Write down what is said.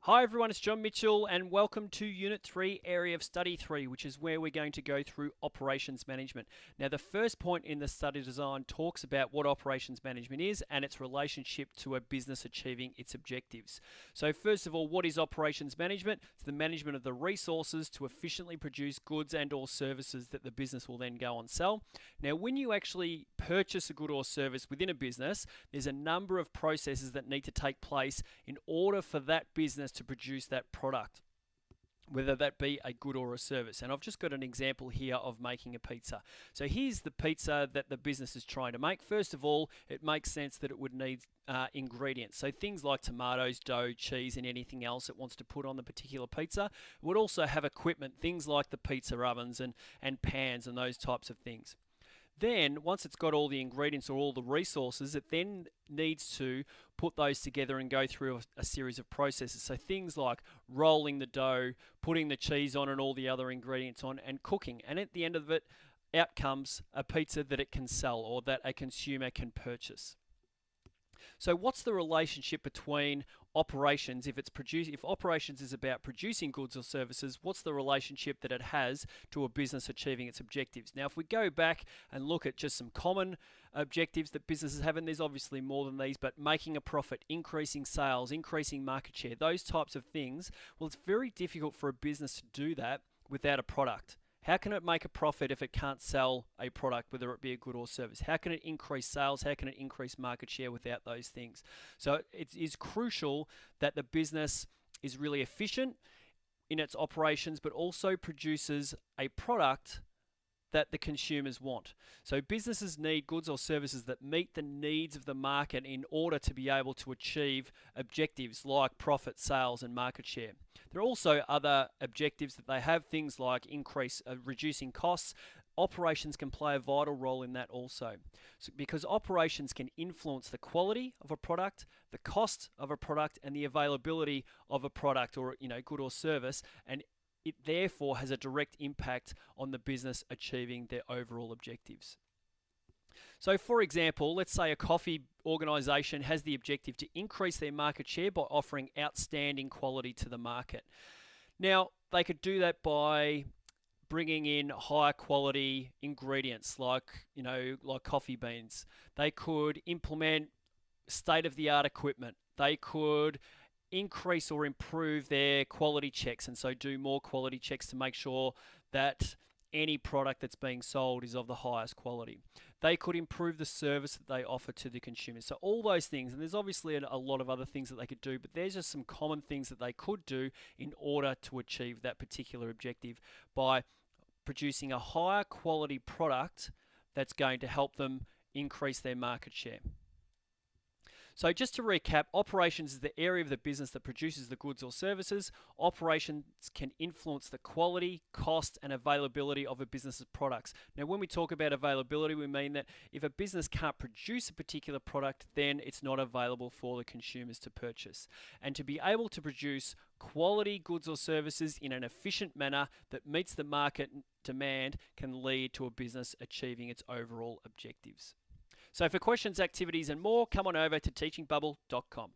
Hi everyone, it's John Mitchell and welcome to Unit 3, Area of Study 3, which is where we're going to go through operations management. Now the first point in the study design talks about what operations management is and its relationship to a business achieving its objectives. So first of all, what is operations management? It's the management of the resources to efficiently produce goods and or services that the business will then go and sell. Now when you actually purchase a good or service within a business, there's a number of processes that need to take place in order for that business to produce that product, whether that be a good or a service. And I've just got an example here of making a pizza. So here's the pizza that the business is trying to make. First of all, it makes sense that it would need ingredients. So things like tomatoes, dough, cheese, and anything else it wants to put on the particular pizza. It would also have equipment, things like the pizza ovens and pans and those types of things. Then, once it's got all the ingredients or all the resources, it then needs to put those together and go through a series of processes. So things like rolling the dough, putting the cheese on and all the other ingredients on, and cooking. And at the end of it, out comes a pizza that it can sell or that a consumer can purchase. So what's the relationship between operations, if operations is about producing goods or services, what's the relationship that it has to a business achieving its objectives? Now if we go back and look at just some common objectives that businesses have, and there's obviously more than these, but making a profit, increasing sales, increasing market share, those types of things, well, it's very difficult for a business to do that without a product. How can it make a profit if it can't sell a product, whether it be a good or service? How can it increase sales? How can it increase market share without those things? So it is crucial that the business is really efficient in its operations, but also produces a product that the consumers want. So businesses need goods or services that meet the needs of the market in order to be able to achieve objectives like profit, sales, and market share. There are also other objectives that they have, things like reducing costs. Operations can play a vital role in that also. So because operations can influence the quality of a product, the cost of a product, and the availability of a product or good or service, and it therefore has a direct impact on the business achieving their overall objectives. So for example, let's say a coffee organization has the objective to increase their market share by offering outstanding quality to the market. Now, they could do that by bringing in higher quality ingredients like coffee beans. They could implement state-of-the-art equipment. They could increase or improve their quality checks, and so do more quality checks to make sure that any product that's being sold is of the highest quality. They could improve the service that they offer to the consumers. So all those things, and there's obviously a lot of other things that they could do, but there's just some common things that they could do in order to achieve that particular objective by producing a higher quality product that's going to help them increase their market share. So just to recap, operations is the area of the business that produces the goods or services. Operations can influence the quality, cost, and availability of a business's products. Now, when we talk about availability, we mean that if a business can't produce a particular product, then it's not available for the consumers to purchase. And to be able to produce quality goods or services in an efficient manner that meets the market demand can lead to a business achieving its overall objectives. So for questions, activities, and more, come on over to teachingbubble.com.